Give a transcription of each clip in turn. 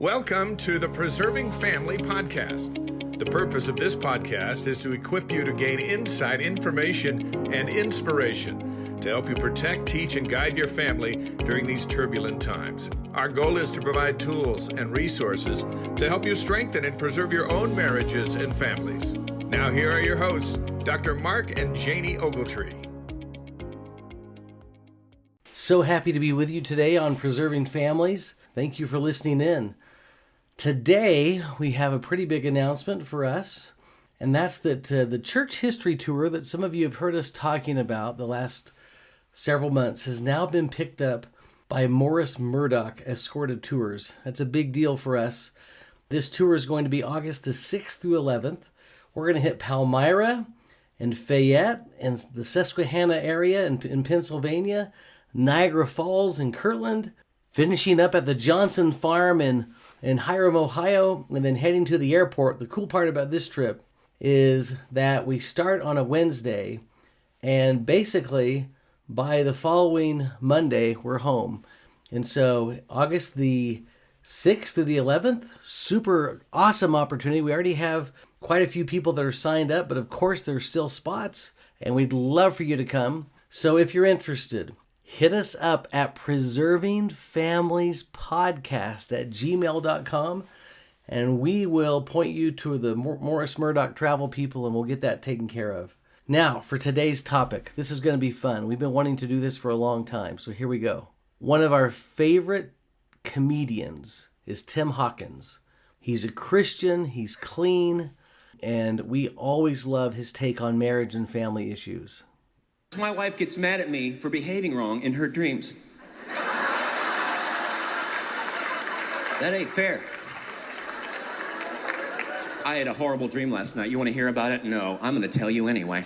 Welcome to the Preserving Family Podcast. The purpose of this podcast is to equip you to gain insight, information, and inspiration to help you protect, teach, and guide your family during these turbulent times. Our goal is to provide tools and resources to help you strengthen and preserve your own marriages and families. Now here are your hosts, Dr. Mark and Janie Ogletree. So happy to be with you today on Preserving Families. Thank you for listening in. Today, we have a pretty big announcement for us, and that's that the church history tour that some of you have heard us talking about the last several months has now been picked up by Morris Murdoch Escorted Tours. That's a big deal for us. This tour is going to be August the 6th through 11th. We're going to hit Palmyra and Fayette and the Susquehanna area in Pennsylvania, Niagara Falls in Kirtland, finishing up at the Johnson Farm in Hiram, Ohio, and then heading to the airport. The cool part about this trip is that we start on a Wednesday, and basically by the following Monday, we're home. And so August the 6th through the 11th, super awesome opportunity. We already have quite a few people that are signed up, but of course there's still spots, and we'd love for you to come. So if you're interested, hit us up at preservingfamiliespodcast@gmail.com, and we will point you to the Morris Murdoch travel people, and we'll get that taken care of. Now, for today's topic, this is going to be fun. We've been wanting to do this for a long time, so here we go. One of our favorite comedians is Tim Hawkins. He's a Christian, he's clean, and we always love his take on marriage and family issues. My wife gets mad at me for behaving wrong in her dreams. That ain't fair. I had a horrible dream last night. You want to hear about it? No, I'm going to tell you anyway.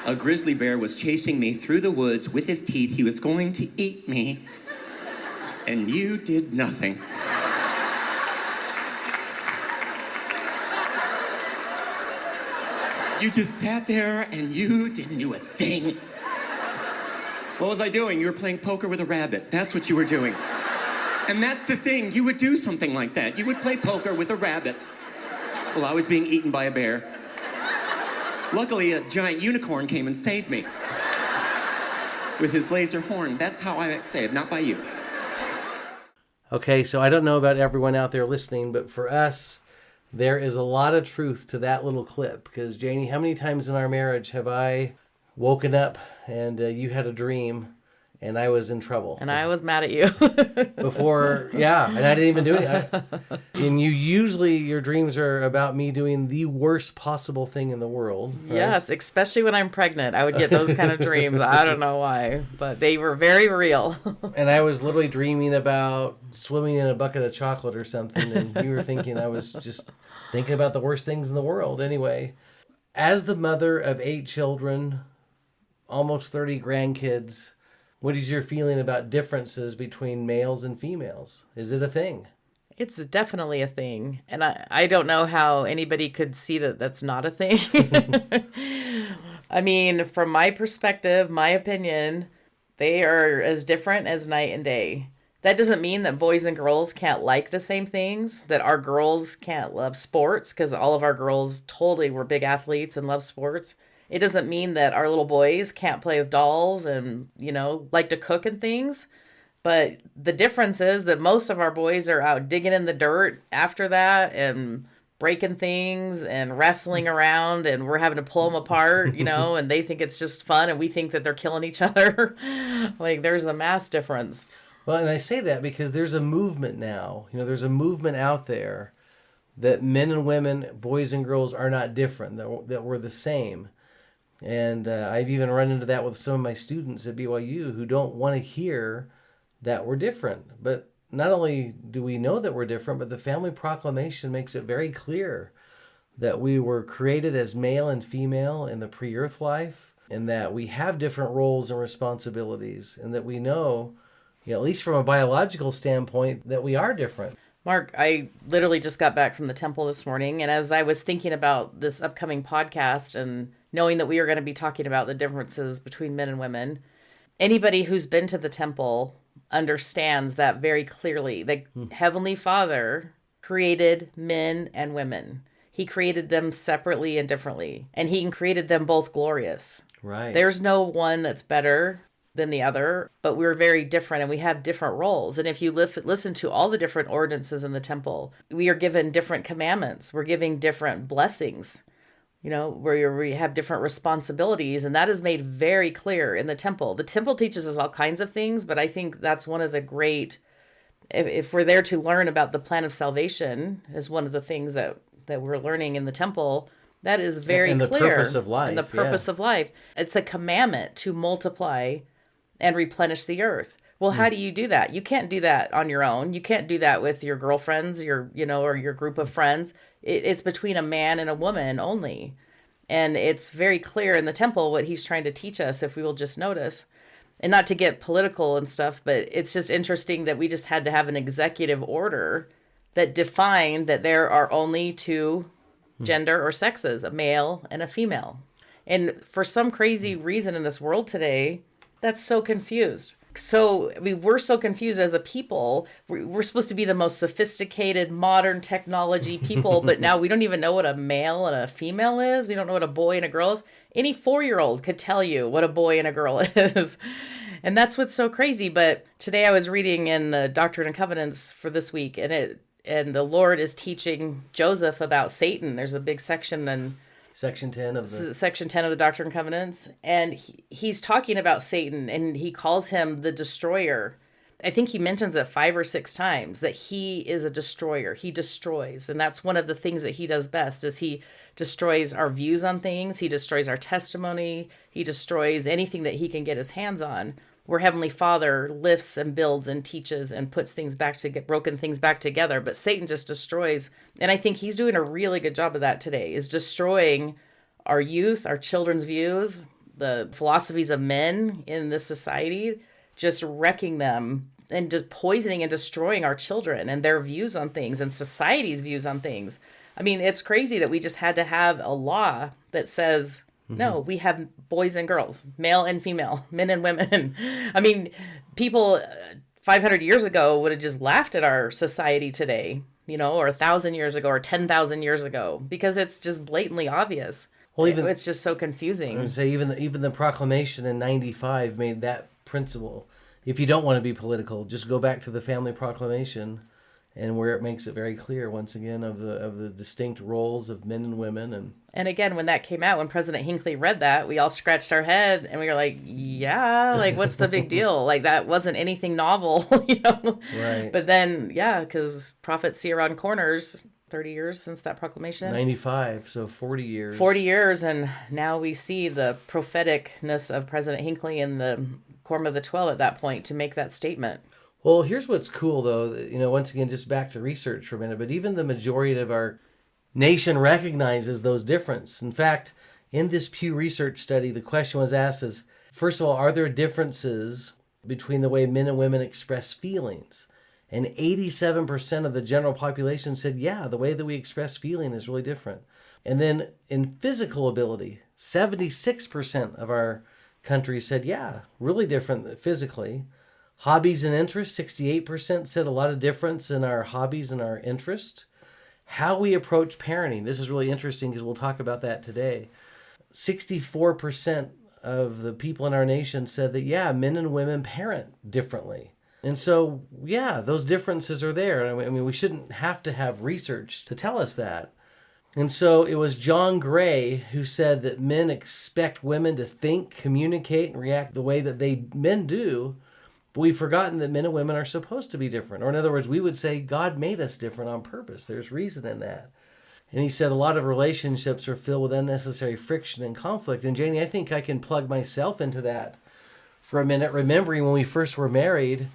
A grizzly bear was chasing me through the woods with his teeth. He was going to eat me. And you did nothing. You just sat there and you didn't do a thing. What was I doing? You were playing poker with a rabbit. That's what you were doing. And that's the thing. You would do something like that. You would play poker with a rabbit while I was being eaten by a bear. Luckily, a giant unicorn came and saved me with his laser horn. That's how I saved, not by you. Okay, so I don't know about everyone out there listening, but for us, there is a lot of truth to that little clip, because Janie, how many times in our marriage have I woken up and you had a dream and I was in trouble? And I was mad at you. Before, yeah, and I didn't even do it. And your dreams are about me doing the worst possible thing in the world. Right? Yes, especially when I'm pregnant. I would get those kind of dreams. I don't know why, but they were very real. And I was literally dreaming about swimming in a bucket of chocolate or something, and you were thinking I was just thinking about the worst things in the world. Anyway, as the mother of 8 children, almost 30 grandkids, what is your feeling about differences between males and females? Is it a thing? It's definitely a thing. And I don't know how anybody could see that that's not a thing. I mean, from my perspective, my opinion, they are as different as night and day. That doesn't mean that boys and girls can't like the same things, that our girls can't love sports, because all of our girls totally were big athletes and love sports. It doesn't mean that our little boys can't play with dolls and, like to cook and things. But the difference is that most of our boys are out digging in the dirt after that and breaking things and wrestling around, and we're having to pull them apart, and they think it's just fun and we think that they're killing each other. Like, there's a mass difference. Well, and I say that because there's a movement now. There's a movement out there that men and women, boys and girls are not different, that we're the same. And I've even run into that with some of my students at BYU who don't want to hear that we're different. But not only do we know that we're different, but the Family Proclamation makes it very clear that we were created as male and female in the pre-earth life, and that we have different roles and responsibilities, and that we know, at least from a biological standpoint, that we are different. Mark, I literally just got back from the temple this morning, and as I was thinking about this upcoming podcast and knowing that we were going to be talking about the differences between men and women, anybody who's been to the temple understands that very clearly. The Heavenly Father created men and women. He created them separately and differently, and he created them both glorious. Right. There's no one that's better than the other, but we're very different and we have different roles. And if you listen to all the different ordinances in the temple, we are given different commandments. We're giving different blessings, where we have different responsibilities. And that is made very clear in the temple. The temple teaches us all kinds of things, but I think that's one of the great, if we're there to learn about the plan of salvation, is one of the things that we're learning in the temple. That is very and clear. The purpose of life. And the purpose of life. It's a commandment to multiply and replenish the earth. Well, how do you do that? You can't do that on your own. You can't do that with your girlfriends, or your group of friends. It's between a man and a woman only. And it's very clear in the temple what he's trying to teach us, if we will just notice. And not to get political and stuff, but it's just interesting that we just had to have an executive order that defined that there are only two gender or sexes, a male and a female. And for some crazy reason in this world today, that's so confused. So we're so confused as a people. We're supposed to be the most sophisticated, modern technology people, but now we don't even know what a male and a female is. We don't know what a boy and a girl is. Any 4-year-old could tell you what a boy and a girl is. And that's what's so crazy. But today I was reading in the Doctrine and Covenants for this week, and the Lord is teaching Joseph about Satan. There's a big section in Section 10 of the Doctrine and Covenants. And he's talking about Satan, and he calls him the destroyer. I think he mentions it 5 or 6 times, that he is a destroyer. He destroys. And that's one of the things that he does best, is he destroys our views on things. He destroys our testimony. He destroys anything that he can get his hands on. Where Heavenly Father lifts and builds and teaches and puts things back to get broken things back together. But Satan just destroys. And I think he's doing a really good job of that today, is destroying our youth, our children's views, the philosophies of men in this society, just wrecking them and just poisoning and destroying our children and their views on things and society's views on things. I mean, it's crazy that we just had to have a law that says, no, we have boys and girls, male and female, men and women. I mean, people 500 years ago would have just laughed at our society today, or 1,000 years ago or 10,000 years ago, because it's just blatantly obvious. Well, it's just so confusing. I would say even the proclamation in 95 made that principle. If you don't want to be political, just go back to the family proclamation, and where it makes it very clear once again of the distinct roles of men and women. And again, when that came out, when President Hinckley read that, we all scratched our head and we were like, yeah, like, what's the big deal? Like, that wasn't anything novel, Right. But then, because prophets see around corners. 30 years since that proclamation. 95, so 40 years. 40 years, and now we see the propheticness of President Hinckley in the Quorum of the 12 at that point to make that statement. Well, here's what's cool, though. Once again, just back to research for a minute, but even the majority of our nation recognizes those differences. In fact, in this Pew Research study, the question was asked is, first of all, are there differences between the way men and women express feelings? And 87% of the general population said, yeah, the way that we express feeling is really different. And then in physical ability, 76% of our country said, yeah, really different physically. Hobbies and interests, 68% said a lot of difference in our hobbies and our interests. How we approach parenting, this is really interesting because we'll talk about that today. 64% of the people in our nation said that, yeah, men and women parent differently. And so, yeah, those differences are there. I mean, we shouldn't have to have research to tell us that. And so it was John Gray who said that men expect women to think, communicate, and react the way that men do. But we've forgotten that men and women are supposed to be different. Or in other words, we would say God made us different on purpose. There's reason in that. And he said a lot of relationships are filled with unnecessary friction and conflict. And Janie, I think I can plug myself into that for a minute, remembering when we first were married.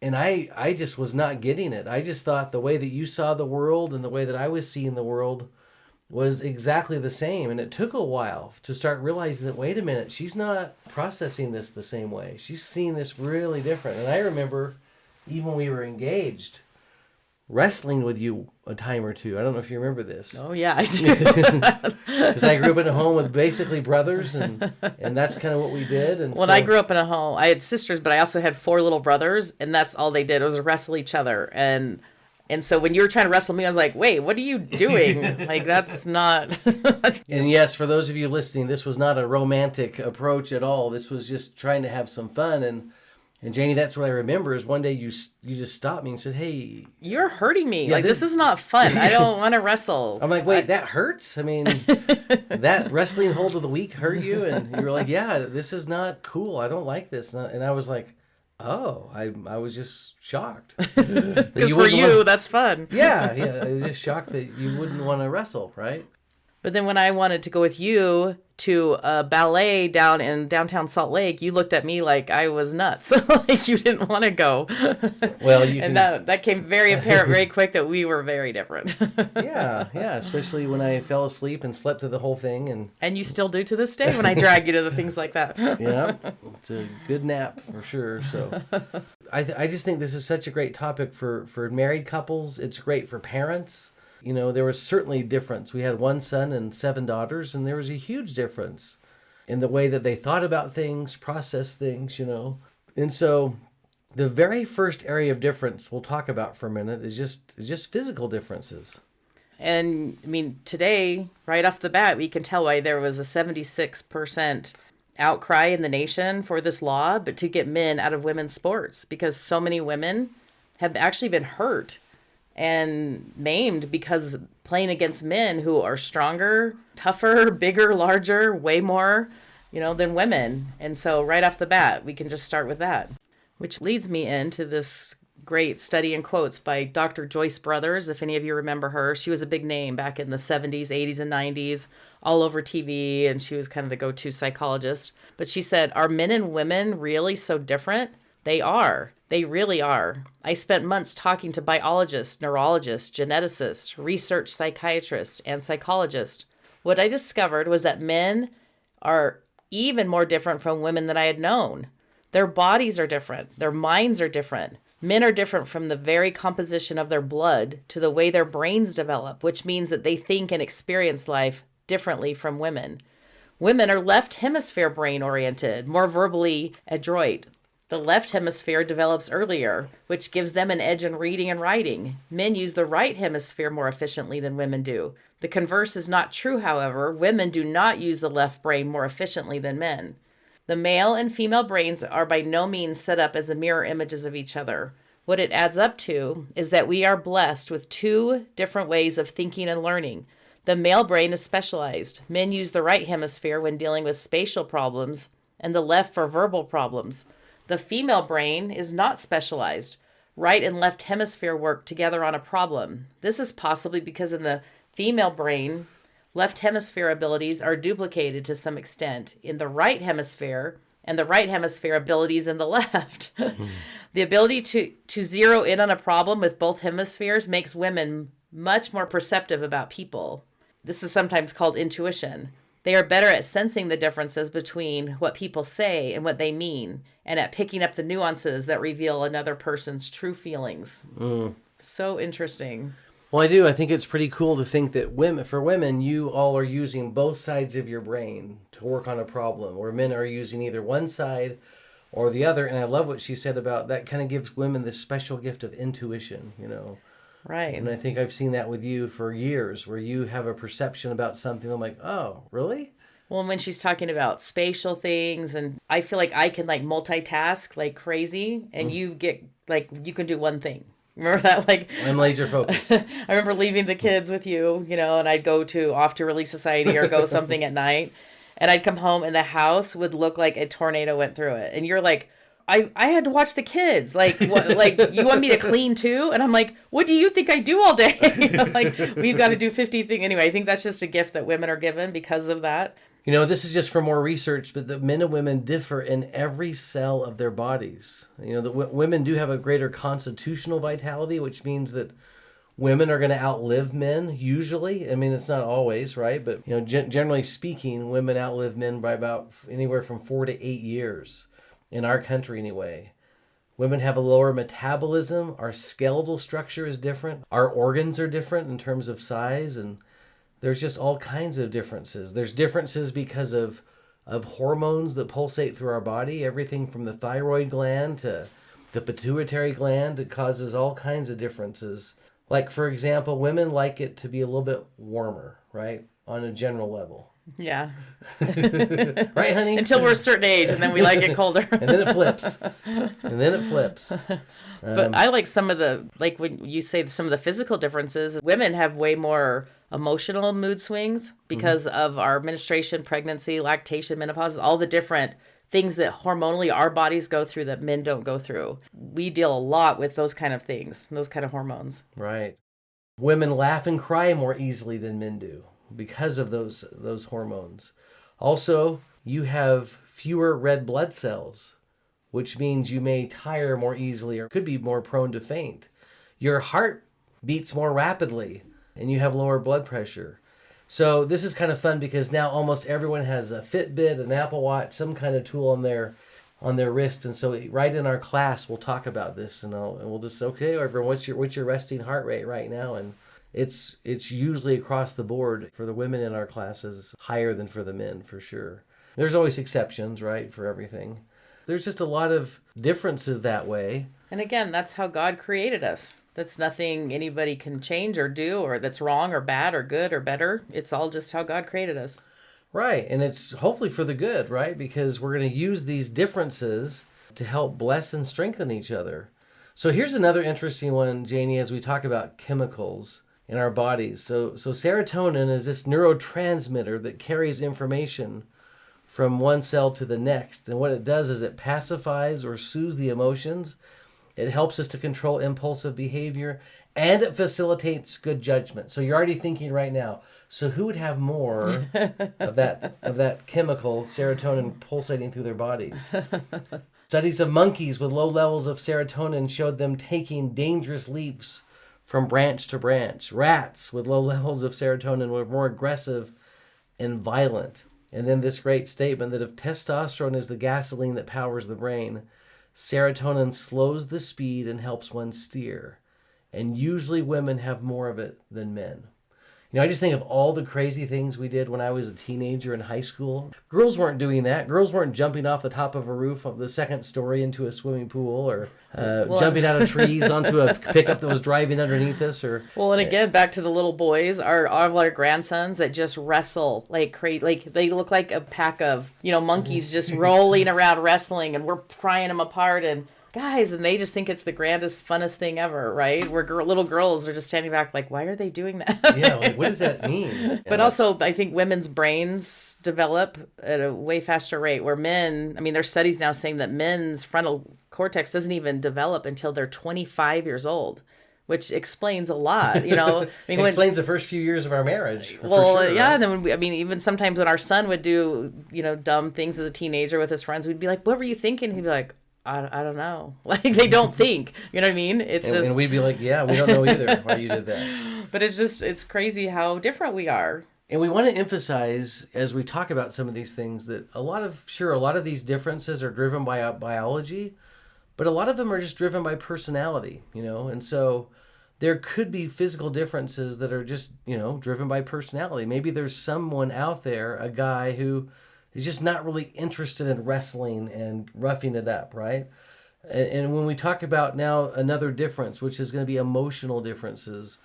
And I just was not getting it. I just thought the way that you saw the world and the way that I was seeing the world was exactly the same. And it took a while to start realizing that, wait a minute, she's not processing this the same way. She's seeing this really different. And I remember even when we were engaged, wrestling with you a time or two. I don't know if you remember this. Oh, yeah, I do. Because I grew up in a home with basically brothers, and that's kind of what we did. And When I grew up in a home, I had sisters, but I also had 4 little brothers, and that's all they did was wrestle each other. And so when you were trying to wrestle me, I was like, wait, what are you doing? Like, that's not... And yes, for those of you listening, this was not a romantic approach at all. This was just trying to have some fun. And Janie, that's what I remember is one day you just stopped me and said, hey... You're hurting me. Yeah, like, this is not fun. I don't want to wrestle. I'm like, wait, that hurts? I mean, that wrestling hold of the week hurt you? And you were like, yeah, this is not cool. I don't like this. And I was like, oh, I was just shocked. Because for you, that's fun. Yeah, I was just shocked that you wouldn't want to wrestle, right? But then when I wanted to go with you to a ballet down in downtown Salt Lake, you looked at me like I was nuts. Like you didn't want to go. Well, that came very apparent very quick that we were very different. Yeah, especially when I fell asleep and slept through the whole thing. And you still do to this day when I drag you to the things like that. Yeah, it's a good nap for sure. So I just think this is such a great topic for married couples. It's great for parents. You know, there was certainly a difference. We had 1 son and 7 daughters, and there was a huge difference in the way that they thought about things, processed things, you know. And so the very first area of difference we'll talk about for a minute is just physical differences. And, I mean, today, right off the bat, we can tell why there was a 76% outcry in the nation for this law, but to get men out of women's sports, because so many women have actually been hurt and maimed because playing against men who are stronger, tougher, bigger, larger, way more, than women. And so right off the bat, we can just start with that, which leads me into this great study in quotes by Dr. Joyce Brothers. If any of you remember her, she was a big name back in the 70s, 80s, and 90s, all over TV, and she was kind of the go-to psychologist. But she said, are men and women really so different? They are. They really are. I spent months talking to biologists, neurologists, geneticists, research psychiatrists, and psychologists. What I discovered was that men are even more different from women than I had known. Their bodies are different. Their minds are different. Men are different from the very composition of their blood to the way their brains develop, which means that they think and experience life differently from women. Women are left hemisphere brain oriented, more verbally adroit. The left hemisphere develops earlier, which gives them an edge in reading and writing. Men use the right hemisphere more efficiently than women do. The converse is not true, however. Women do not use the left brain more efficiently than men. The male and female brains are by no means set up as mirror images of each other. What it adds up to is that we are blessed with 2 different ways of thinking and learning. The male brain is specialized. Men use the right hemisphere when dealing with spatial problems and the left for verbal problems. The female brain is not specialized. Right and left hemisphere work together on a problem. This is possibly because in the female brain, left hemisphere abilities are duplicated to some extent in the right hemisphere, and the right hemisphere abilities in the left. The ability to zero in on a problem with both hemispheres makes women much more perceptive about people. This is sometimes called intuition. They are better at sensing the differences between what people say and what they mean, and at picking up the nuances that reveal another person's true feelings. So interesting. Well, I do. I think it's pretty cool to think that for women, you all are using both sides of your brain to work on a problem, where men are using either one side or the other. And I love what she said about that. Kind of gives women this special gift of intuition, Right. And I think I've seen that with you for years, where you have a perception about something. I'm like, oh, really? Well, when she's talking about spatial things, and I feel like I can multitask like crazy, and you get you can do one thing. Remember that? I'm laser focused. I remember leaving the kids with you, and I'd go off to Relief Society or go something at night, and I'd come home and the house would look like a tornado went through it. And you're like, I had to watch the kids. What, you want me to clean too? And I'm like, what do you think I do all day? We've got to do 50 things. Anyway, I think that's just a gift that women are given because of that. This is just for more research, but the men and women differ in every cell of their bodies. The women do have a greater constitutional vitality, which means that women are going to outlive men usually. I mean, it's not always, right? But, generally speaking, women outlive men by about anywhere from 4 to 8 years. In our country, anyway. Women have a lower metabolism. Our skeletal structure is different. Our organs are different in terms of size, and there's just all kinds of differences. There's differences because of hormones that pulsate through our body, everything from the thyroid gland to the pituitary gland. It causes all kinds of differences. Like, for example, women like it to be a little bit warmer, right? On a general level. Yeah. Right, honey? Until we're a certain age, and then we like it colder. And then it flips. But I like some of the, like when you say some of the physical differences, women have way more emotional mood swings because of our menstruation, pregnancy, lactation, menopause, all the different things that hormonally our bodies go through that men don't go through. We deal a lot with those kind of things, those kind of hormones. Right. Women laugh and cry more easily than men do because of those hormones. Also, you have fewer red blood cells, which means you may tire more easily or could be more prone to faint. Your heart beats more rapidly and you have lower blood pressure. So this is kind of fun because now almost everyone has a Fitbit, an Apple Watch, some kind of tool on their wrist. And so right in our class, we'll talk about this, and we'll just, okay, everyone, what's your resting heart rate right now? And it's usually across the board for the women in our classes higher than for the men, for sure. There's always exceptions, right, for everything. There's just a lot of differences that way. And again, that's how God created us. That's nothing anybody can change or do, or that's wrong or bad or good or better. It's all just how God created us. Right. And it's hopefully for the good, right? Because we're going to use these differences to help bless and strengthen each other. So here's another interesting one, Janie, as we talk about chemicals in our bodies. So serotonin is this neurotransmitter that carries information from one cell to the next. And what it does is it pacifies or soothes the emotions. It helps us to control impulsive behavior, and it facilitates good judgment. So you're already thinking right now, so who would have more of that chemical, serotonin, pulsating through their bodies? Studies of monkeys with low levels of serotonin showed them taking dangerous leaps from branch to branch. Rats with low levels of serotonin were more aggressive and violent. And then this great statement that if testosterone is the gasoline that powers the brain, serotonin slows the speed and helps one steer. And usually women have more of it than men. You know, I just think of all the crazy things we did when I was a teenager in high school. Girls weren't doing that. Girls weren't jumping off the top of a roof of the second story into a swimming pool, or jumping out of trees onto a pickup that was driving underneath us. And again, back to the little boys, our grandsons that just wrestle like crazy. Like they look like a pack of, monkeys just rolling around wrestling, and we're prying them apart, and guys, and they just think it's the grandest, funnest thing ever, right? Where little girls are just standing back like, why are they doing that? Yeah, like, what does that mean? But also, I think women's brains develop at a way faster rate, where men, there's studies now saying that men's frontal cortex doesn't even develop until they're 25 years old, which explains a lot, Explains the first few years of our marriage. Well, for sure, yeah, right? and then even sometimes when our son would do, dumb things as a teenager with his friends, we'd be like, what were you thinking? He'd be like, I don't know. Like, they don't think, you know what I mean? And we'd be like, yeah, we don't know either why you did that. But it's crazy how different we are. And we want to emphasize, as we talk about some of these things, that a lot of these differences are driven by biology, but a lot of them are just driven by personality, and so there could be physical differences that are just, driven by personality. Maybe there's someone out there, a guy who is just not really interested in wrestling and roughing it up, right? And when we talk about now another difference, which is going to be emotional differences,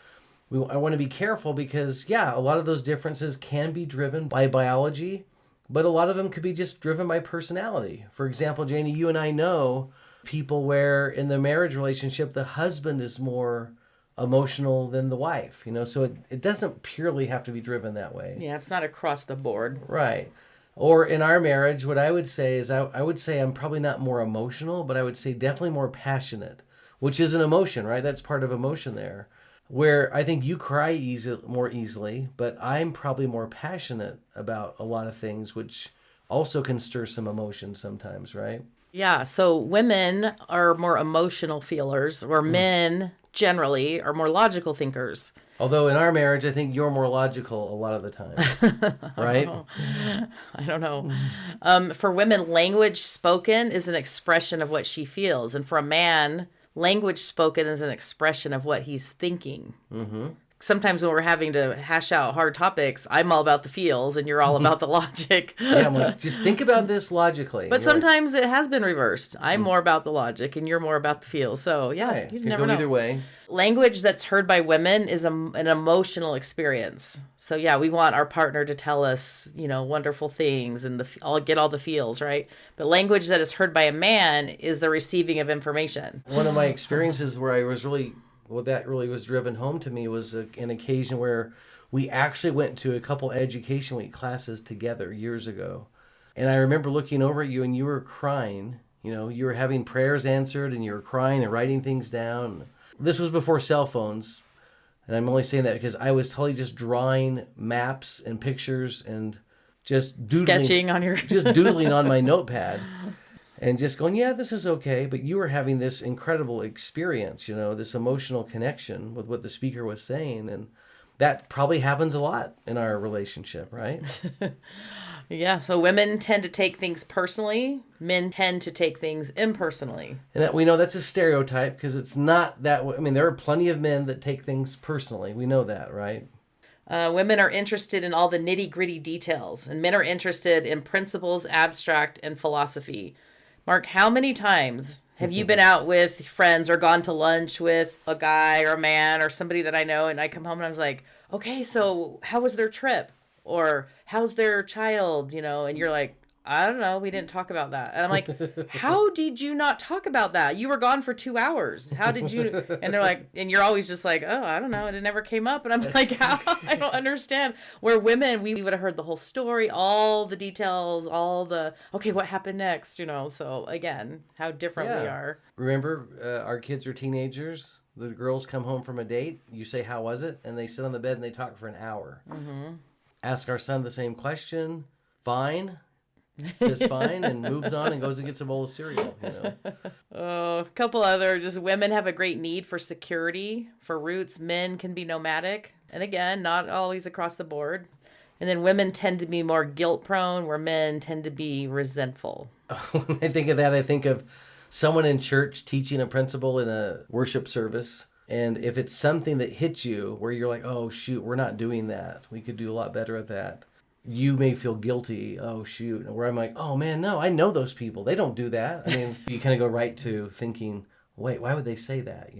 I want to be careful because, a lot of those differences can be driven by biology, but a lot of them could be just driven by personality. For example, Janie, you and I know people where in the marriage relationship, the husband is more emotional than the wife, so it doesn't purely have to be driven that way. Yeah, it's not across the board. Right. Or in our marriage, what I would say is I would say I'm probably not more emotional, but I would say definitely more passionate, which is an emotion, right? That's part of emotion there. Where I think you cry more easily, but I'm probably more passionate about a lot of things, which also can stir some emotion sometimes, right? Yeah, so women are more emotional feelers, where men generally are more logical thinkers. Although in our marriage, I think you're more logical a lot of the time, right? I don't know. For women, language spoken is an expression of what she feels. And for a man, language spoken is an expression of what he's thinking. Mm-hmm. Sometimes when we're having to hash out hard topics, I'm all about the feels and you're all about the logic. Yeah, I'm like, just think about this logically. But sometimes it has been reversed. I'm more about the logic and you're more about the feels. So yeah, right. you Could never go know. either way. Language that's heard by women is an emotional experience. So yeah, we want our partner to tell us, wonderful things and I'll get all the feels, right? But language that is heard by a man is the receiving of information. One of my experiences where I was that really was driven home to me was an occasion where we actually went to a couple education week classes together years ago. And I remember looking over at you and you were crying. You were having prayers answered and you were crying and writing things down. This was before cell phones. And I'm only saying that because I was totally just drawing maps and pictures and just doodling. Sketching on your... just doodling on my notepad. And just going, yeah, this is okay. But you were having this incredible experience, this emotional connection with what the speaker was saying. And that probably happens a lot in our relationship, right? Yeah. So women tend to take things personally. Men tend to take things impersonally. And we know that's a stereotype because it's not that way. I mean, there are plenty of men that take things personally. We know that, right? Women are interested in all the nitty-gritty details. And men are interested in principles, abstract, and philosophy. Mark, how many times have you been out with friends or gone to lunch with a guy or a man or somebody that I know and I come home and I was like, okay, so how was their trip? Or how's their child? And you're like, I don't know. We didn't talk about that. And I'm like, how did you not talk about that? You were gone for 2 hours. How did you? And they're like, and you're always just like, oh, I don't know. And it never came up. And I'm like, how? I don't understand. Where women, we would have heard the whole story, all the details, okay, what happened next? So again, how different we are. Remember, our kids are teenagers. The girls come home from a date. You say, how was it? And they sit on the bed and they talk for an hour. Mm-hmm. Ask our son the same question. Fine. Says fine and moves on and goes and gets a bowl of cereal. Oh, a couple other, just women have a great need for security, for roots. Men can be nomadic. And again, not always across the board. And then women tend to be more guilt prone, where men tend to be resentful. When I think of that, I think of someone in church teaching a principle in a worship service. And if it's something that hits you where you're like, oh, shoot, we're not doing that. We could do a lot better at that. You may feel guilty, oh, shoot. Where I'm like, oh, man, no, I know those people. They don't do that. I mean, you kind of go right to thinking, wait, why would they say that,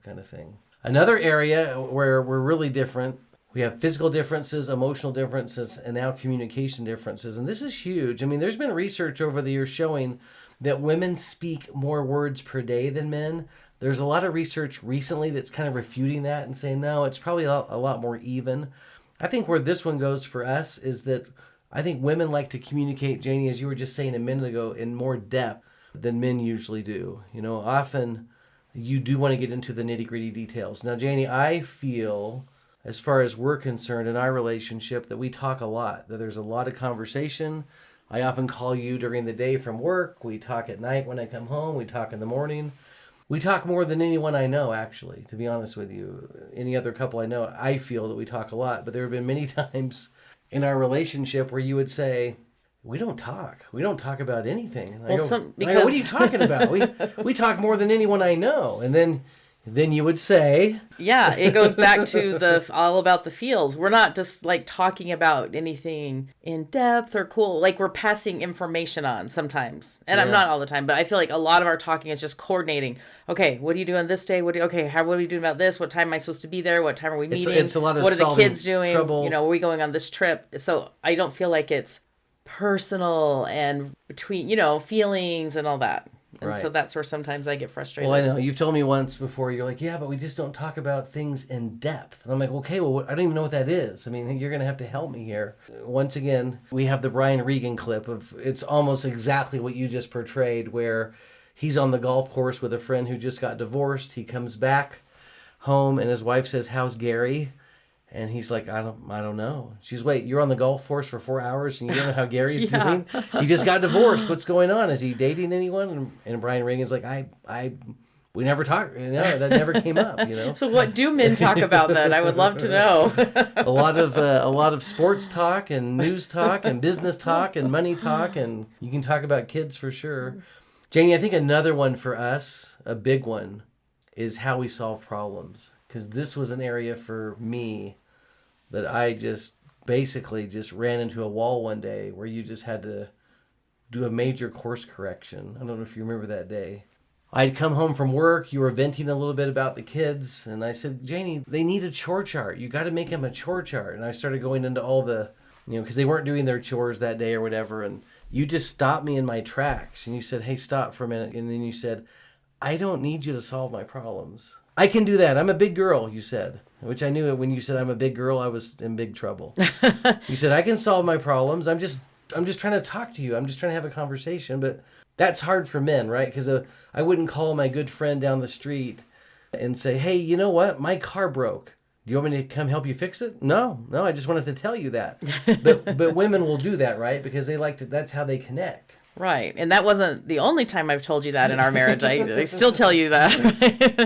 kind of thing. Another area where we're really different, we have physical differences, emotional differences, and now communication differences. And this is huge. I mean, there's been research over the years showing that women speak more words per day than men. There's a lot of research recently that's kind of refuting that and saying, no, it's probably a lot more even. I think where this one goes for us is that I think women like to communicate, Janie, as you were just saying a minute ago, in more depth than men usually do. Often you do want to get into the nitty-gritty details. Now, Janie, I feel, as far as we're concerned in our relationship, that we talk a lot, that there's a lot of conversation. I often call you during the day from work. We talk at night when I come home. We talk in the morning. We talk more than anyone I know, actually, to be honest with you. Any other couple I know, I feel that we talk a lot. But there have been many times in our relationship where you would say, we don't talk. We don't talk about anything. And I go, what are you talking about? We talk more than anyone I know. And then you would say... Yeah, it goes back to all about the feels. We're not just like talking about anything in depth or cool. Like we're passing information on sometimes. And I'm not all the time, but I feel like a lot of our talking is just coordinating. Okay, what are you doing this day? What are we doing about this? What time am I supposed to be there? What time are we meeting? It's a lot of what are the kids doing? Trouble. Are we going on this trip? So I don't feel like it's personal and between, feelings and all that. And so that's where sometimes I get frustrated. Well, I know. You've told me once before, you're like, yeah, but we just don't talk about things in depth. And I'm like, okay, well, I don't even know what that is. I mean, you're going to have to help me here. Once again, we have the Brian Regan clip of, it's almost exactly what you just portrayed, where he's on the golf course with a friend who just got divorced. He comes back home and his wife says, how's Gary? And he's like, I don't know. She's, wait, you're on the golf course for 4 hours and you don't know how Gary's doing? He just got divorced. What's going on? Is he dating anyone? And Brian Regan's like, I we never talked. That never came up. So what do men talk about then? I would love to know. a lot of sports talk and news talk and business talk and money talk, and you can talk about kids for sure. Janie, I think another one for us, a big one, is how we solve problems. Because this was an area for me that I just basically just ran into a wall one day where you just had to do a major course correction. I don't know if you remember that day. I'd come home from work, you were venting a little bit about the kids, and I said, Janie, they need a chore chart. You got to make them a chore chart. And I started going into all the, because they weren't doing their chores that day or whatever, and you just stopped me in my tracks, and you said, hey, stop for a minute. And then you said, I don't need you to solve my problems. I can do that. I'm a big girl, you said, which I knew when you said I'm a big girl, I was in big trouble. You said, I can solve my problems. I'm just trying to talk to you. I'm just trying to have a conversation, but that's hard for men, right? Because I wouldn't call my good friend down the street and say, hey, you know what? My car broke. Do you want me to come help you fix it? No, I just wanted to tell you that. But women will do that, right? Because they like to, that's how they connect. Right. And that wasn't the only time I've told you that in our marriage. I still tell you that.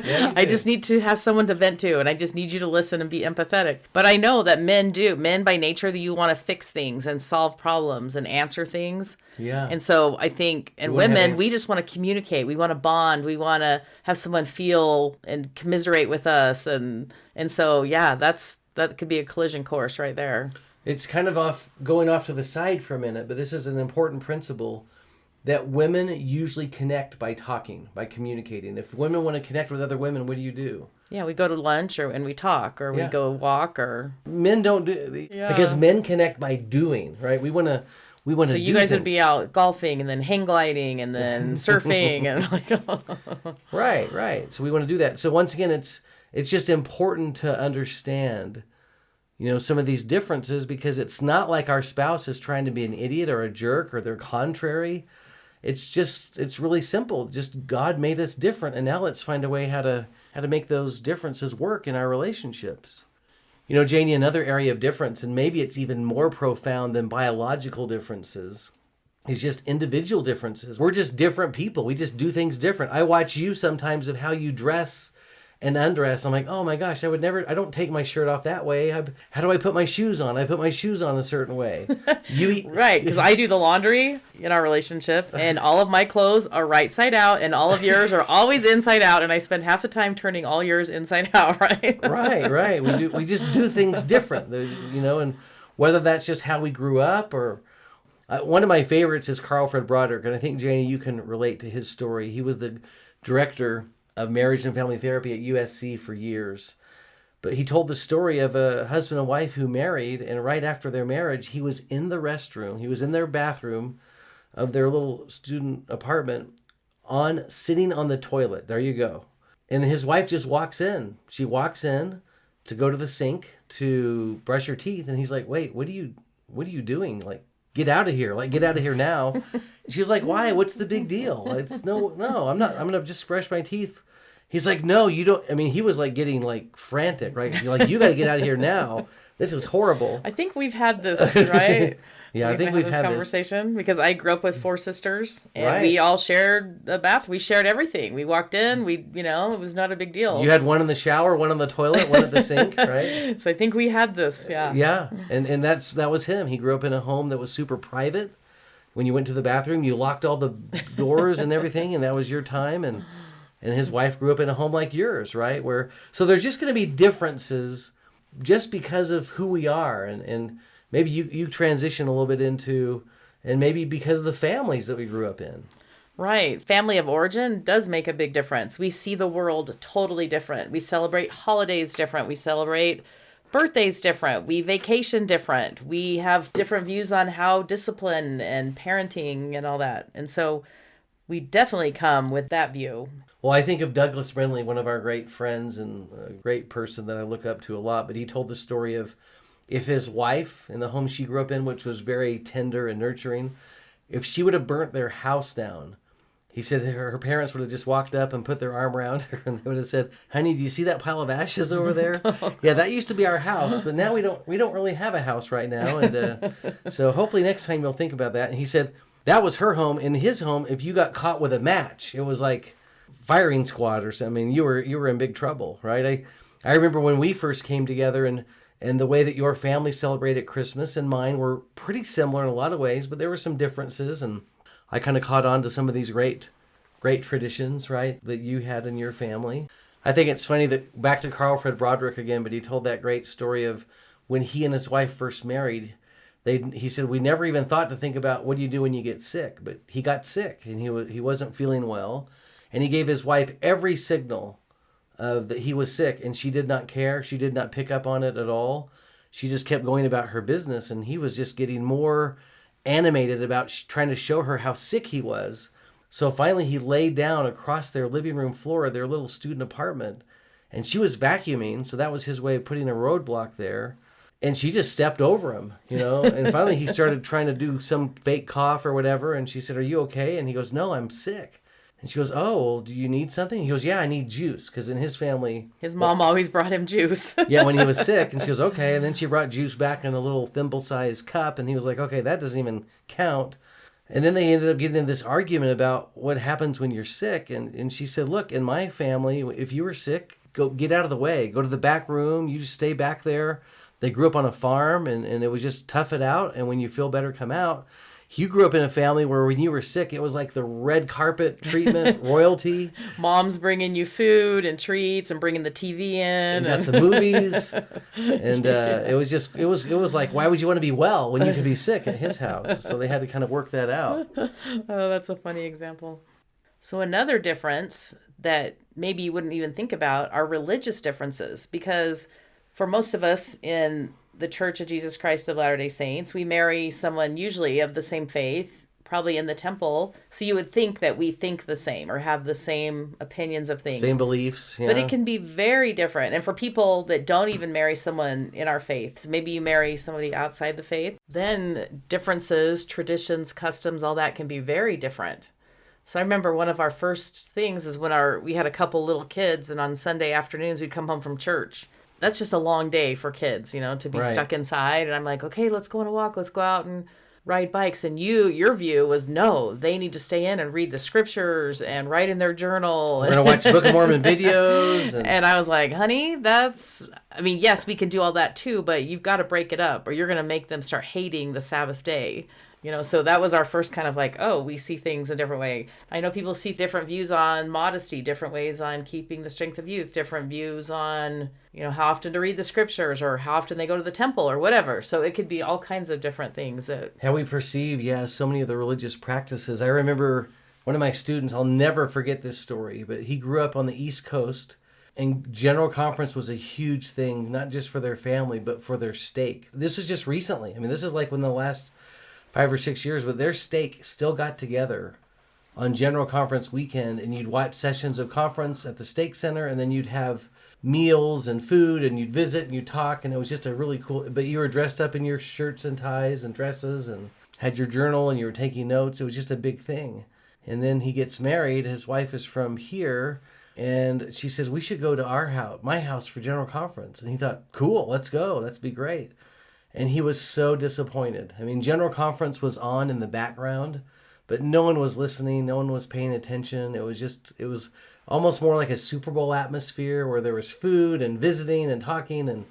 Yeah, I just need to have someone to vent to, and I just need you to listen and be empathetic. But I know that men do. Men by nature, you want to fix things and solve problems and answer things. Yeah. And so I think, and women, we just want to communicate. We want to bond. We want to have someone feel and commiserate with us. And so, yeah, that could be a collision course right there. It's kind of going off to the side for a minute, but this is an important principle that women usually connect by talking, by communicating. If women want to connect with other women, what do? Yeah, we go to lunch and we talk, or we go walk, or men don't do because men connect by doing, right? We want to. So you guys would be out golfing and then hang gliding and then surfing and right. So we want to do that. So once again, it's just important to understand, some of these differences, because it's not like our spouse is trying to be an idiot or a jerk or they're contrary. It's really simple. Just God made us different, and now let's find a way how to make those differences work in our relationships. Janie, another area of difference, and maybe it's even more profound than biological differences, is just individual differences. We're just different people. We just do things different. I watch you sometimes of how you dress and undress. I'm like, oh my gosh, I don't take my shirt off that way. How do I put my shoes on? I put my shoes on a certain way. Right, because I do the laundry in our relationship, and all of my clothes are right side out, and all of yours are always inside out, and I spend half the time turning all yours inside out, right? Right. We just do things different, and whether that's just how we grew up or... one of my favorites is Carl Fred Broderick, and I think, Janie, you can relate to his story. He was the director of marriage and family therapy at USC for years. But he told the story of a husband and wife who married, and right after their marriage, he was in the restroom. He was in their bathroom of their little student apartment, sitting on the toilet. There you go. And his wife just walks in. She walks in to go to the sink to brush her teeth, and he's like, wait, what are you doing? Like, get out of here. Like, get out of here now. She was like, why? What's the big deal? It's no, I'm not. I'm going to just brush my teeth. He's like, no, you don't. I mean, he was like getting like frantic, right? You're like, you got to get out of here now. This is horrible. I think we've had this, right? Yeah, I think we've had this conversation because I grew up with 4 sisters, and we all shared a bath. We shared everything. We walked in. It was not a big deal. You had one in the shower, one in the toilet, one at the sink, right? So I think we had this. Yeah. Yeah, and that was him. He grew up in a home that was super private. When you went to the bathroom, you locked all the doors and everything, and that was your time. And his wife grew up in a home like yours, right? So there's just going to be differences just because of who we are, and maybe you transition a little bit into, and maybe because of the families that we grew up in. Right. Family of origin does make a big difference. We see the world totally different. We celebrate holidays different. We celebrate birthdays different. We vacation different. We have different views on how discipline and parenting and all that. And so we definitely come with that view. Well, I think of Douglas Brindley, one of our great friends and a great person that I look up to a lot, but he told the story of if his wife in the home she grew up in, which was very tender and nurturing, if she would have burnt their house down, he said her parents would have just walked up and put their arm around her and they would have said, honey, do you see that pile of ashes over there? Yeah, that used to be our house, but now we don't really have a house right now. And so hopefully next time you'll think about that. And he said that was her home. In his home, if you got caught with a match, it was like firing squad or something. I mean, you were in big trouble, right? I remember when we first came together, and the way that your family celebrated Christmas and mine were pretty similar in a lot of ways, but there were some differences, and I kind of caught on to some of these great traditions, right, that you had in your family. I think it's funny that, back to Carl Fred Broderick again, but he told that great story of when he and his wife first married. He said, we never even thought to think about what do you do when you get sick, but he got sick and he wasn't feeling well, and he gave his wife every signal of that he was sick, and she did not care. She did not pick up on it at all. She just kept going about her business, and he was just getting more animated about trying to show her how sick he was. So finally he laid down across their living room floor of their little student apartment, and she was vacuuming, so that was his way of putting a roadblock there. And she just stepped over him, and finally he started trying to do some fake cough or whatever, and she said, are you okay? And he goes, no, I'm sick. And she goes, oh, well, do you need something? He goes, yeah, I need juice, because in his family... His mom always brought him juice. Yeah, when he was sick. And she goes, okay. And then she brought juice back in a little thimble-sized cup, and he was like, okay, that doesn't even count. And then they ended up getting in this argument about what happens when you're sick. And she said, look, in my family, if you were sick, go get out of the way. Go to the back room. You just stay back there. They grew up on a farm, and it was just tough it out. And when you feel better, come out. You grew up in a family where when you were sick, it was like the red carpet treatment, royalty. Mom's bringing you food and treats and bringing the TV in. You got the movies. And it was like, why would you want to be well when you could be sick at his house? So they had to kind of work that out. Oh, that's a funny example. So another difference that maybe you wouldn't even think about are religious differences, because for most of us in the Church of Jesus Christ of Latter-day Saints, we marry someone usually of the same faith, probably in the temple. So you would think that we think the same or have the same opinions of things. Same beliefs. Yeah. But it can be very different. And for people that don't even marry someone in our faith, so maybe you marry somebody outside the faith, then differences, traditions, customs, all that can be very different. So I remember one of our first things is when we had a couple little kids, and on Sunday afternoons we'd come home from church. That's just a long day for kids, to be stuck inside. And I'm like, okay, let's go on a walk. Let's go out and ride bikes. And your view was, no, they need to stay in and read the scriptures and write in their journal. We're going to watch Book of Mormon videos. And I was like, honey, yes, we can do all that too, but you've got to break it up or you're going to make them start hating the Sabbath day. So that was our first kind of like, oh, we see things a different way. I know people see different views on modesty, different ways on keeping the strength of youth, different views on, how often to read the scriptures or how often they go to the temple or whatever. So it could be all kinds of different things how we perceive, so many of the religious practices. I remember one of my students, I'll never forget this story, but he grew up on the East Coast, and General Conference was a huge thing, not just for their family, but for their stake. This was just recently. I mean, this is like when the last 5 or 6 years, but their stake still got together on General Conference weekend, and you'd watch sessions of conference at the stake center, and then you'd have meals and food, and you'd visit and you'd talk, and it was just a really cool, but you were dressed up in your shirts and ties and dresses and had your journal and you were taking notes. It was just a big thing. And then he gets married. His wife is from here, and she says, we should go to my house for General Conference. And he thought, cool, let's go. That'd be great. And he was so disappointed. I mean, General Conference was on in the background, but no one was listening. No one was paying attention. It was almost more like a Super Bowl atmosphere where there was food and visiting and talking.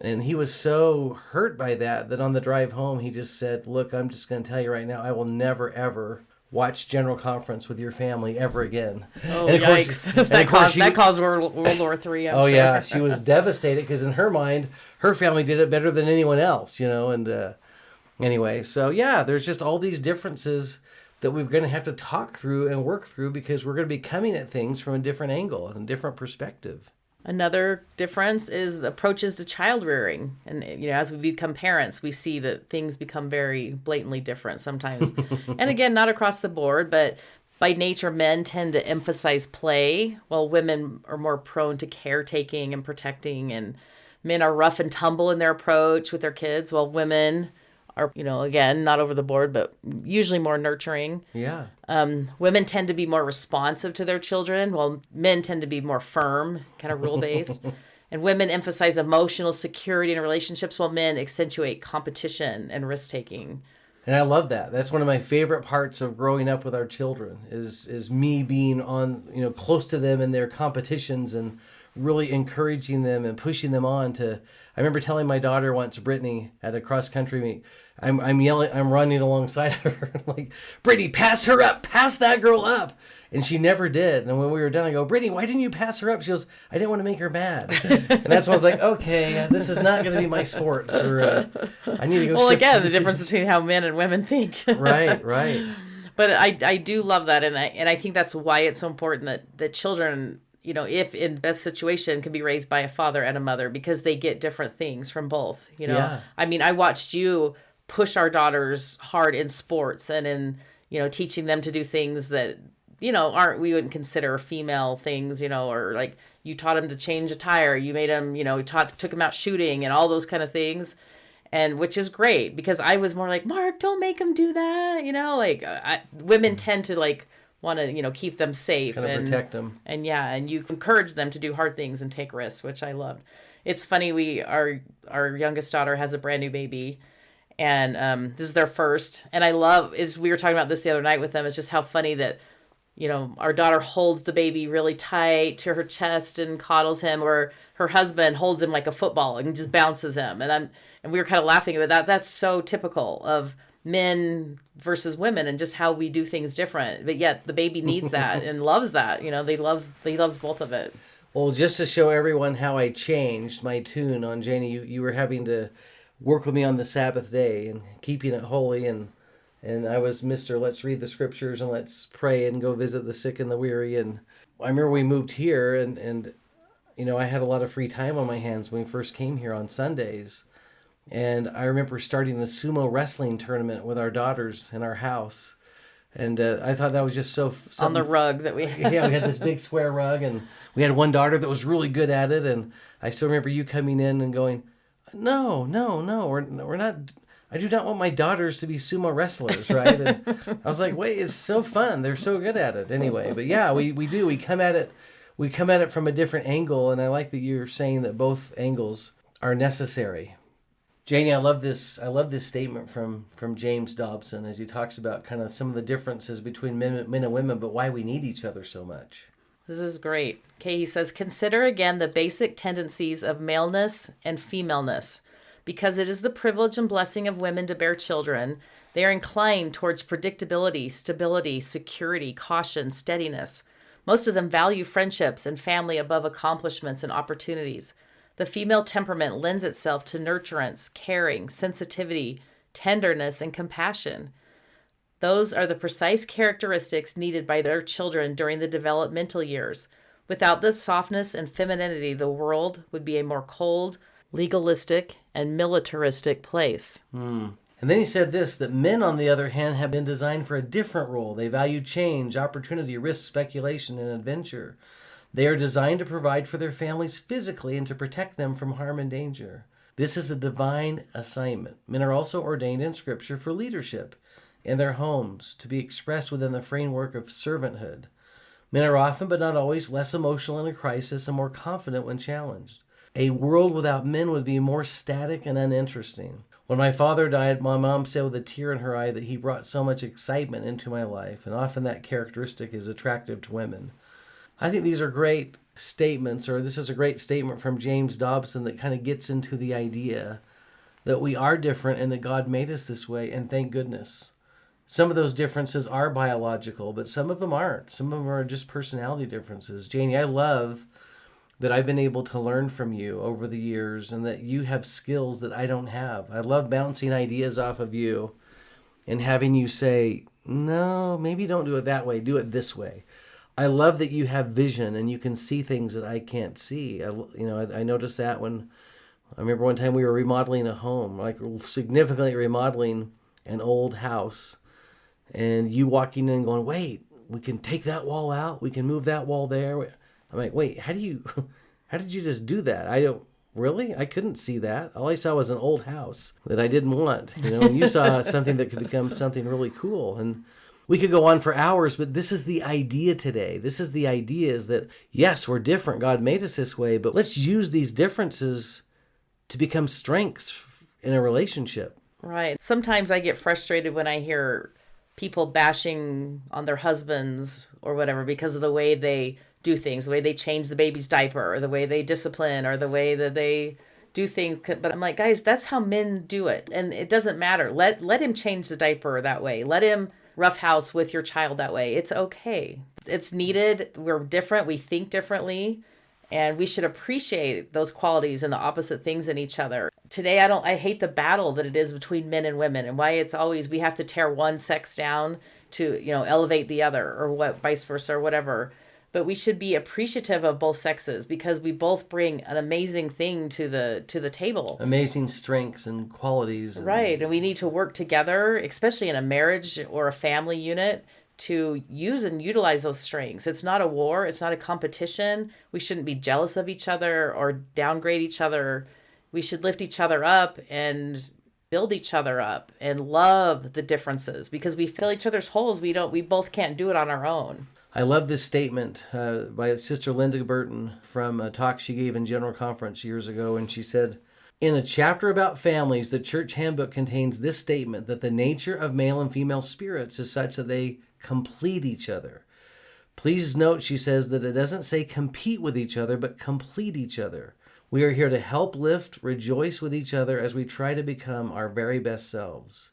And he was so hurt by that on the drive home, he just said, look, I'm just going to tell you right now, I will never, ever watch General Conference with your family ever again. Oh, and yikes. That caused World War III, I'm sure. Yeah. She was devastated because in her mind, her family did it better than anyone else, and anyway. So, there's just all these differences that we're going to have to talk through and work through because we're going to be coming at things from a different angle and a different perspective. Another difference is the approaches to child rearing. And, as we become parents, we see that things become very blatantly different sometimes. And again, not across the board, but by nature, men tend to emphasize play, while women are more prone to caretaking and protecting. And men are rough and tumble in their approach with their kids, while women are, again, not over the board, but usually more nurturing. Yeah. Women tend to be more responsive to their children, while men tend to be more firm, kind of rule-based. And women emphasize emotional security in relationships, while men accentuate competition and risk-taking. And I love that. That's one of my favorite parts of growing up with our children is me being on, close to them in their competitions and really encouraging them and pushing them on to. I remember telling my daughter once, Brittany, at a cross country meet, I'm yelling, I'm running alongside of her, like, Brittany, pass her up, pass that girl up. And she never did. And when we were done, I go, Brittany, why didn't you pass her up? She goes, I didn't want to make her mad. And that's when I was like, okay, this is not going to be my sport. I need to go. Well, again, the difference between how men and women think. Right. But I do love that, and I think that's why it's so important that children, if in best situation, can be raised by a father and a mother, because they get different things from both. Yeah. I mean, I watched you push our daughters hard in sports and in teaching them to do things that we wouldn't consider female things, or like you taught them to change a tire, you made them, took them out shooting and all those kind of things. And which is great, because I was more like, Mark, don't make them do that. Women tend to want to, keep them safe and protect them. And you encourage them to do hard things and take risks, which I love. It's funny. Our youngest daughter has a brand new baby, and this is their first. And I love, we were talking about this the other night with them, it's just how funny that, our daughter holds the baby really tight to her chest and coddles him, or her husband holds him like a football and just bounces him. And we were kind of laughing about that. That's so typical of men versus women and just how we do things different. But yet the baby needs that and loves that. He loves both of it. Well, just to show everyone how I changed my tune on Janie, you were having to work with me on the Sabbath day and keeping it holy, and I was Mr. Let's read the scriptures and let's pray and go visit the sick and the weary. And I remember we moved here and I had a lot of free time on my hands when we first came here on Sundays. And I remember starting the sumo wrestling tournament with our daughters in our house. And I thought that was just so... On the rug that we had. Yeah, we had this big square rug, and we had one daughter that was really good at it. And I still remember you coming in and going, no, we're not... I do not want my daughters to be sumo wrestlers, right? And I was like, wait, it's so fun. They're so good at it anyway. But yeah, we do. We come at it from a different angle, and I like that you're saying that both angles are necessary. Janie, I love this statement from James Dobson as he talks about kind of some of the differences between men and women, but why we need each other so much. This is great. Okay, he says, consider again the basic tendencies of maleness and femaleness. Because it is the privilege and blessing of women to bear children, they are inclined towards predictability, stability, security, caution, steadiness. Most of them value friendships and family above accomplishments and opportunities. The female temperament lends itself to nurturance, caring, sensitivity, tenderness, and compassion. Those are the precise characteristics needed by their children during the developmental years. Without this softness and femininity, the world would be a more cold, legalistic, and militaristic place. And then he said this, that men, on the other hand, have been designed for a different role. They value change, opportunity, risk, speculation, and adventure. They are designed to provide for their families physically and to protect them from harm and danger. This is a divine assignment. Men are also ordained in Scripture for leadership in their homes, to be expressed within the framework of servanthood. Men are often, but not always, less emotional in a crisis and more confident when challenged. A world without men would be more static and uninteresting. When my father died, my mom said with a tear in her eye that he brought so much excitement into my life, and often that characteristic is attractive to women. I think these are great statements, or this is a great statement from James Dobson that kind of gets into the idea that we are different and that God made us this way, and thank goodness. Some of those differences are biological, but some of them aren't. Some of them are just personality differences. Janie, I love that I've been able to learn from you over the years and that you have skills that I don't have. I love bouncing ideas off of you and having you say, no, maybe don't do it that way, do it this way. I love that you have vision and you can see things that I can't see. I noticed that when, I remember one time we were remodeling a home, like significantly remodeling an old house, and you walking in and going, wait, we can take that wall out, we can move that wall there. I'm like, wait, how did you just do that? I couldn't see that. All I saw was an old house that I didn't want, and you saw something that could become something really cool. And we could go on for hours, but this is the idea today. This is the idea is that, yes, we're different. God made us this way, but let's use these differences to become strengths in a relationship. Right. Sometimes I get frustrated when I hear people bashing on their husbands or whatever because of the way they do things, the way they change the baby's diaper, or the way they discipline, or the way that they do things. But I'm like, guys, that's how men do it. And it doesn't matter. Let him change the diaper that way. Let him roughhouse with your child that way. It's okay. It's needed. We're different. We think differently. And we should appreciate those qualities and the opposite things in each other. Today, I hate the battle that it is between men and women, and why it's always we have to tear one sex down to, elevate the other, or what, vice versa, or whatever. But we should be appreciative of both sexes because we both bring an amazing thing to the table. Amazing strengths and qualities. Right. And we need to work together, especially in a marriage or a family unit, to use and utilize those strengths. It's not a war. It's not a competition. We shouldn't be jealous of each other or downgrade each other. We should lift each other up and build each other up and love the differences because we fill each other's holes. We both can't do it on our own. I love this statement by Sister Linda Burton from a talk she gave in General Conference years ago. And she said, in a chapter about families, the church handbook contains this statement that the nature of male and female spirits is such that they complete each other. Please note, she says, that it doesn't say compete with each other, but complete each other. We are here to help lift, rejoice with each other as we try to become our very best selves.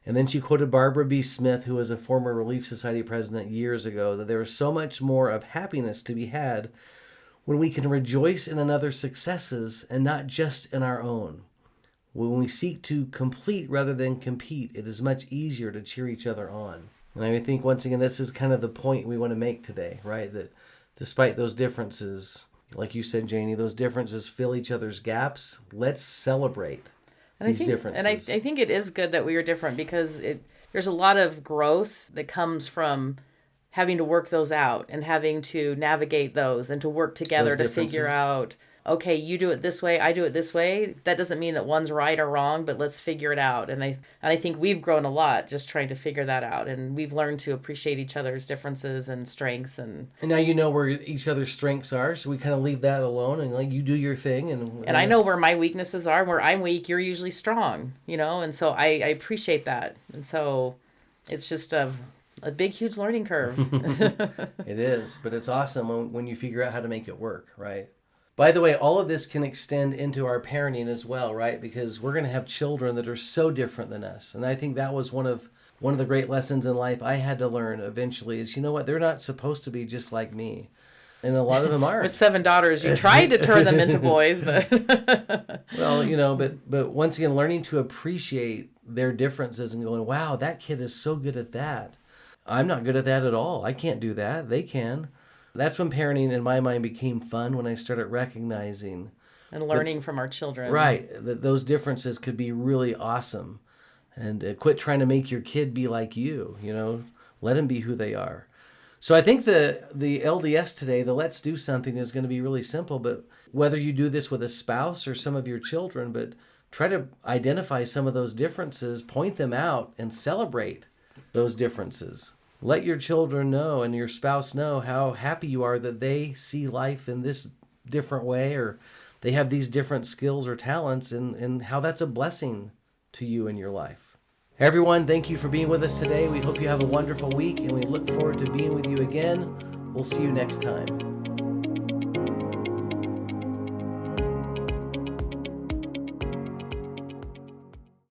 And then she quoted Barbara B. Smith, who was a former Relief Society president years ago, that there is so much more of happiness to be had when we can rejoice in another's successes and not just in our own. When we seek to complete rather than compete, it is much easier to cheer each other on. And I think, once again, this is kind of the point we want to make today, right? That despite those differences, like you said, Janie, those differences fill each other's gaps. Let's celebrate these differences. And I think it is good that we are different because there's a lot of growth that comes from having to work those out and having to navigate those and to work together to figure out, okay, you do it this way, I do it this way. That doesn't mean that one's right or wrong, but let's figure it out. And I think we've grown a lot just trying to figure that out. And we've learned to appreciate each other's differences and strengths. And now you know where each other's strengths are, so we kind of leave that alone and like you do your thing. And I know where my weaknesses are. Where I'm weak, you're usually strong, and so I appreciate that. And so it's just a big, huge learning curve. It is, but it's awesome when you figure out how to make it work, right? By the way, all of this can extend into our parenting as well, right? Because we're going to have children that are so different than us. And I think that was one of the great lessons in life I had to learn eventually is, what? They're not supposed to be just like me. And a lot of them aren't. With 7 daughters, you tried to turn them into boys, but... Well, but once again, learning to appreciate their differences and going, wow, that kid is so good at that. I'm not good at that at all. I can't do that. They can. That's when parenting, in my mind, became fun, when I started recognizing and learning from our children. Right. That those differences could be really awesome. And quit trying to make your kid be like you, let them be who they are. So I think the LDS today, the Let's Do Something, is going to be really simple. But whether you do this with a spouse or some of your children, but try to identify some of those differences, point them out, and celebrate those differences. Let your children know and your spouse know how happy you are that they see life in this different way, or they have these different skills or talents, and how that's a blessing to you in your life. Everyone, thank you for being with us today. We hope you have a wonderful week, and we look forward to being with you again. We'll see you next time.